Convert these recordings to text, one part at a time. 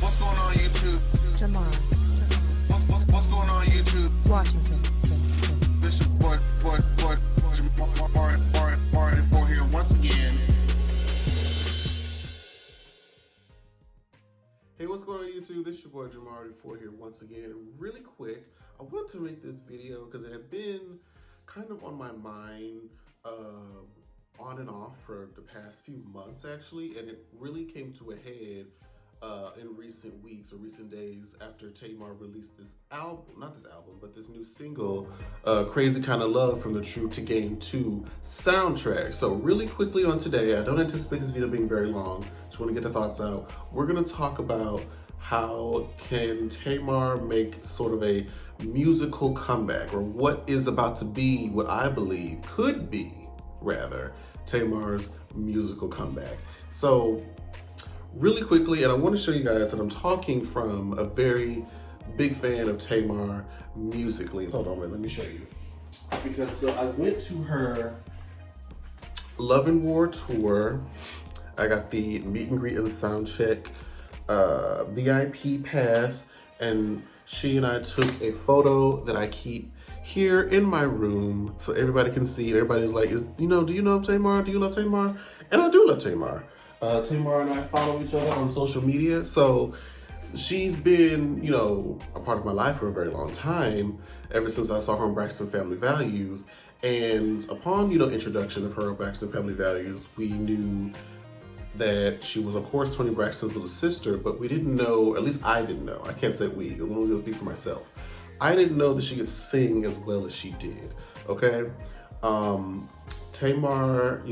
What's going on YouTube? Tamar. What's going on YouTube? Washington. This your boy, Martin for here once again. Hey, what's going on YouTube? This is your boy Jamari4 here once again. Really quick, I want to make this video because it had been kind of on my mind on and off for the past few months actually, and it really came to a head in recent weeks or recent days after Tamar released this album, not this album, but this new single, Crazy Kinda Love from the True to Game 2 soundtrack. So really quickly on today, I don't anticipate this video being very long, just want to get the thoughts out. We're gonna talk about how can Tamar make sort of a musical comeback, or what is about to be, what I believe could be, rather, Tamar's musical comeback. So really quickly, and I want to show you guys that I'm talking from a very big fan of Tamar musically. Hold on, wait, let me show you. Because so I went to her Love and War tour. I got the meet and greet and sound check VIP pass, and she and I took a photo that I keep here in my room so everybody can see it. Everybody's like, do you know Tamar? Do you love Tamar? And I do love Tamar. Tamar and I follow each other on social media, so she's been, a part of my life for a very long time, ever since I saw her on Braxton Family Values. And upon, introduction of her on Braxton Family Values, we knew that she was, of course, Tony Braxton's little sister, but we didn't know, at least I didn't know, I can't say we, I'm only gonna speak for myself. I didn't know that she could sing as well as she did, okay? Tamar,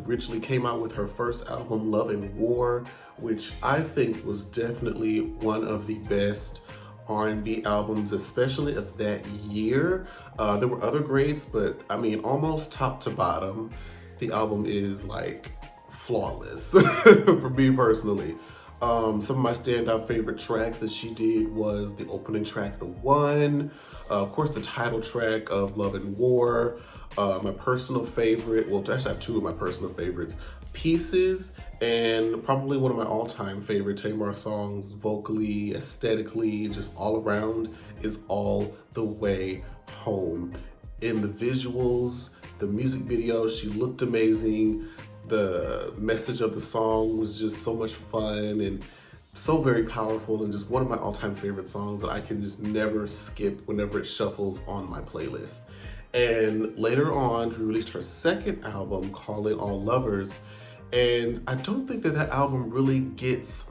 originally came out with her first album, Love and War, which I think was definitely one of the best R&B albums, especially of that year. There were other greats, but I mean, almost top to bottom, the album is like flawless for me personally. Some of my standout favorite tracks that she did was the opening track, The One, of course the title track of Love and War, my personal favorite, well actually I have two of my personal favorites, Pieces, and probably one of my all-time favorite Tamar songs, vocally, aesthetically, just all around, is All the Way Home. In the visuals, the music video, she looked amazing. The message of the song was just so much fun and so very powerful, and just one of my all-time favorite songs that I can just never skip whenever it shuffles on my playlist. And later on, she released her second album, Calling All Lovers, and I don't think that that album really gets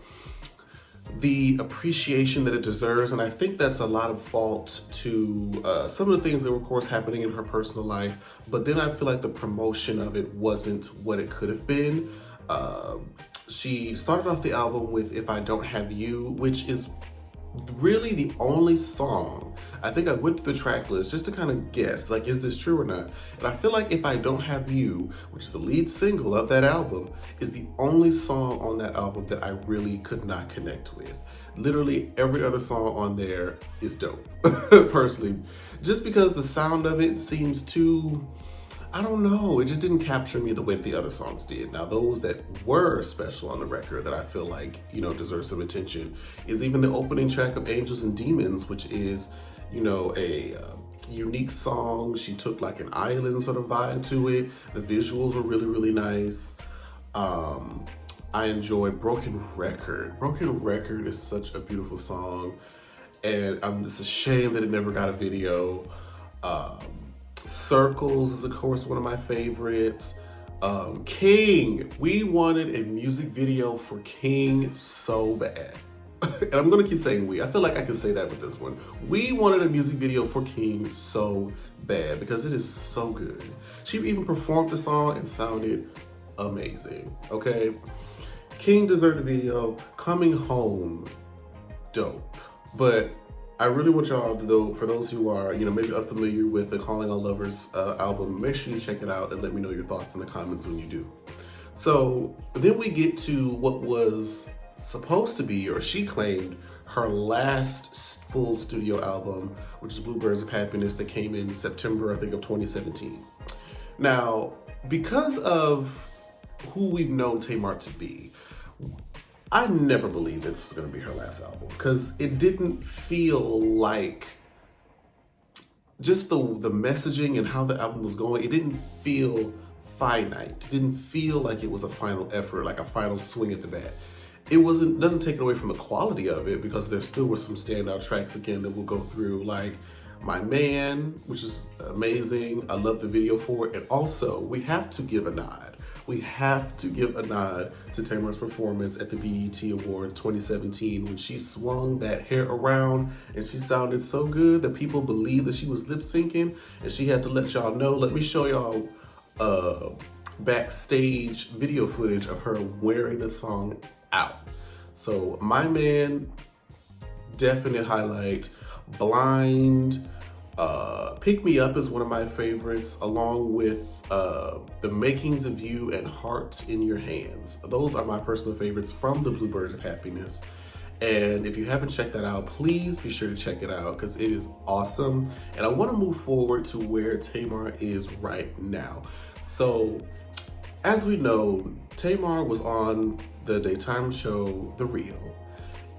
the appreciation that it deserves, and I think that's a lot of fault to some of the things that were, of course, happening in her personal life, but then I feel like the promotion of it wasn't what it could have been. She started off the album with If I Don't Have You, which is really the only song. I think I went through the track list just to kind of guess, like, is this true or not? And I feel like If I Don't Have You, which is the lead single of that album, is the only song on that album that I really could not connect with. Literally every other song on there is dope, personally. Just because the sound of it seems too, I don't know, it just didn't capture me the way that the other songs did. Now, those that were special on the record that I feel like, deserve some attention is even the opening track of Angels and Demons, which is, a unique song. She took like an island sort of vibe to it. The visuals were really, really nice. I enjoyed Broken Record. Broken Record is such a beautiful song, and it's a shame that it never got a video. Circles is, of course, one of my favorites. King, we wanted a music video for King so bad. And I'm gonna keep saying we. I feel like I can say that with this one. We wanted a music video for King so bad because it is so good. She even performed the song and sounded amazing, okay? King deserved a video. Coming Home, dope. But I really want y'all to know, for those who are, maybe unfamiliar with the Calling All Lovers album, make sure you check it out and let me know your thoughts in the comments when you do. So then we get to what was supposed to be, or she claimed, her last full studio album, which is Bluebirds of Happiness, that came in September, I think, of 2017. Now, because of who we've known Tamar to be, I never believed this was going to be her last album because it didn't feel like just the messaging and how the album was going. It didn't feel finite. It didn't feel like it was a final effort, like a final swing at the bat. It wasn't. Doesn't take it away from the quality of it because there still were some standout tracks again that we'll go through, like My Man, which is amazing. I love the video for it, and also we have to give a nod. We have to give a nod to Tamar's performance at the BET Award 2017 when she swung that hair around and she sounded so good that people believed that she was lip syncing, and she had to let y'all know. Let me show y'all backstage video footage of her wearing the song out. So My Man, definite highlight. Blind, Pick Me Up is one of my favorites, along with The Makings of You and Heart in Your Hands. Those are my personal favorites from the Bluebirds of Happiness. And if you haven't checked that out, please be sure to check it out because it is awesome. And I want to move forward to where Tamar is right now. So, as we know, Tamar was on the daytime show The Real,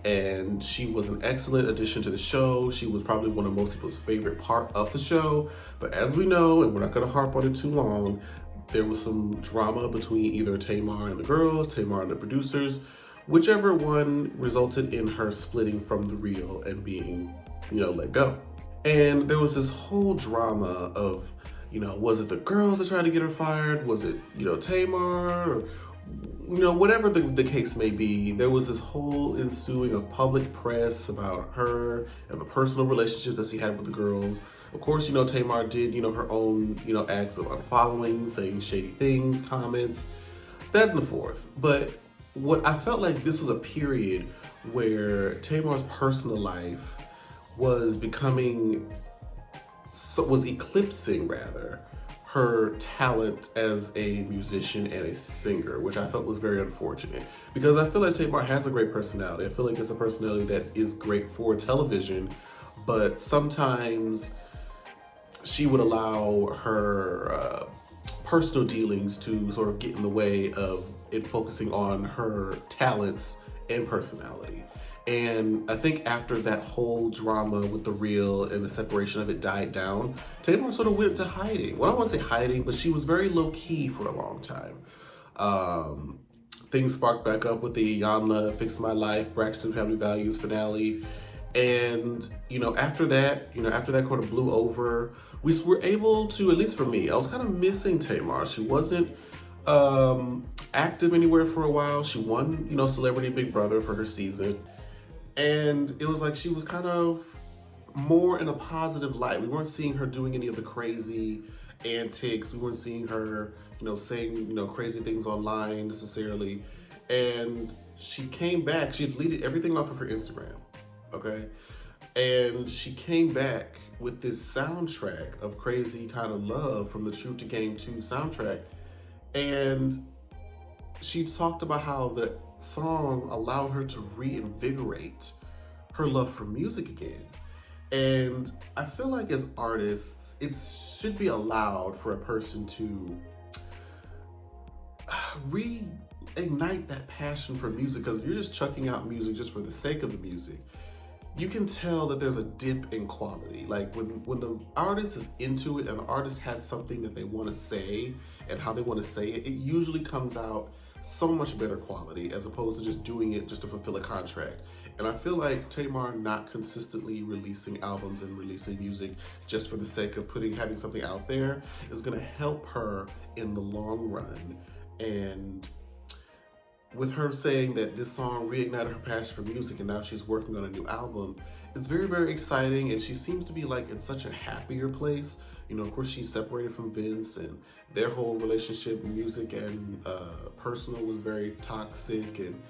and she was an excellent addition to the show. She was probably one of most people's favorite part of the show. But as we know, and we're not gonna harp on it too long, there was some drama between either Tamar and the girls, Tamar and the producers, whichever one resulted in her splitting from The Real and being, let go. And there was this whole drama of, was it the girls that tried to get her fired? Was it, Tamar? Or, whatever the case may be, there was this whole ensuing of public press about her and the personal relationships that she had with the girls. Of course, Tamar did, her own, acts of unfollowing, saying shady things, comments, that and the forth. But what I felt like this was a period where Tamar's personal life was eclipsing rather her talent as a musician and a singer, which I felt was very unfortunate because I feel like Tamar has a great personality. I feel like it's a personality that is great for television, but sometimes she would allow her personal dealings to sort of get in the way of it focusing on her talents and personality. And I think after that whole drama with The Real and the separation of it died down, Tamar sort of went into hiding. Well, I don't want to say hiding, but she was very low-key for a long time. Things sparked back up with the Iyanla Fix My Life, Braxton Family Values finale. And, after that kind of blew over, we were able to, at least for me, I was kind of missing Tamar. She wasn't active anywhere for a while. She won, Celebrity Big Brother for her season. And it was like she was kind of more in a positive light. We weren't seeing her doing any of the crazy antics. We weren't seeing her, saying, crazy things online necessarily. And she came back. She had deleted everything off of her Instagram, okay? And she came back with this soundtrack of Crazy Kind of Love from the Truth to Game 2 soundtrack. And she talked about how the song allowed her to reinvigorate her love for music again. And I feel like as artists, it should be allowed for a person to reignite that passion for music, because you're just chucking out music just for the sake of the music. You can tell that there's a dip in quality. Like when the artist is into it and the artist has something that they want to say and how they want to say it, it usually comes out so much better quality as opposed to just doing it just to fulfill a contract. And I feel like Tamar not consistently releasing albums and releasing music just for the sake of having something out there is gonna help her in the long run. And with her saying that this song reignited her passion for music and now she's working on a new album, it's very, very exciting, and she seems to be like in such a happier place. Of course, she's separated from Vince, and their whole relationship, music and personal, was very toxic. And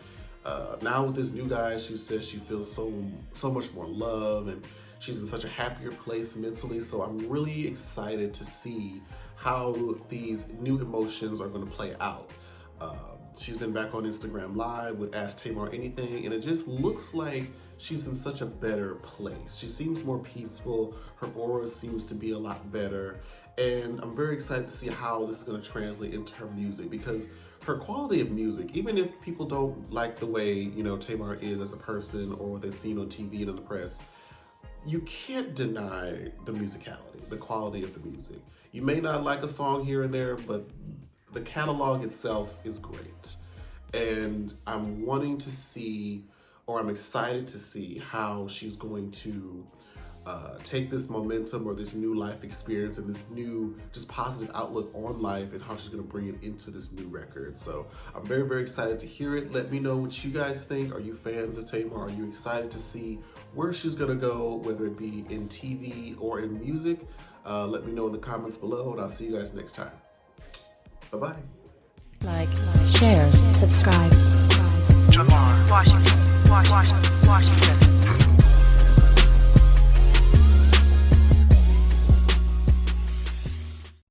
now with this new guy, she says she feels so much more love, and she's in such a happier place mentally. So I'm really excited to see how these new emotions are going to play out. She's been back on Instagram Live with Ask Tamar Anything, and it just looks like she's in such a better place. She seems more peaceful. Her aura seems to be a lot better. And I'm very excited to see how this is going to translate into her music, because her quality of music, even if people don't like the way, you know, Tamar is as a person or what they've seen on TV and in the press, you can't deny the musicality, the quality of the music. You may not like a song here and there, but the catalog itself is great. And I'm wanting to see, or I'm excited to see how she's going to take this momentum or this new life experience and this new just positive outlook on life, and how she's going to bring it into this new record. So I'm very, very excited to hear it. Let me know what you guys think. Are you fans of Tamar? Are you excited to see where she's going to go, whether it be in TV or in music? Let me know in the comments below, and I'll see you guys next time. Bye-bye. Like, share, subscribe. Tamar. Washington.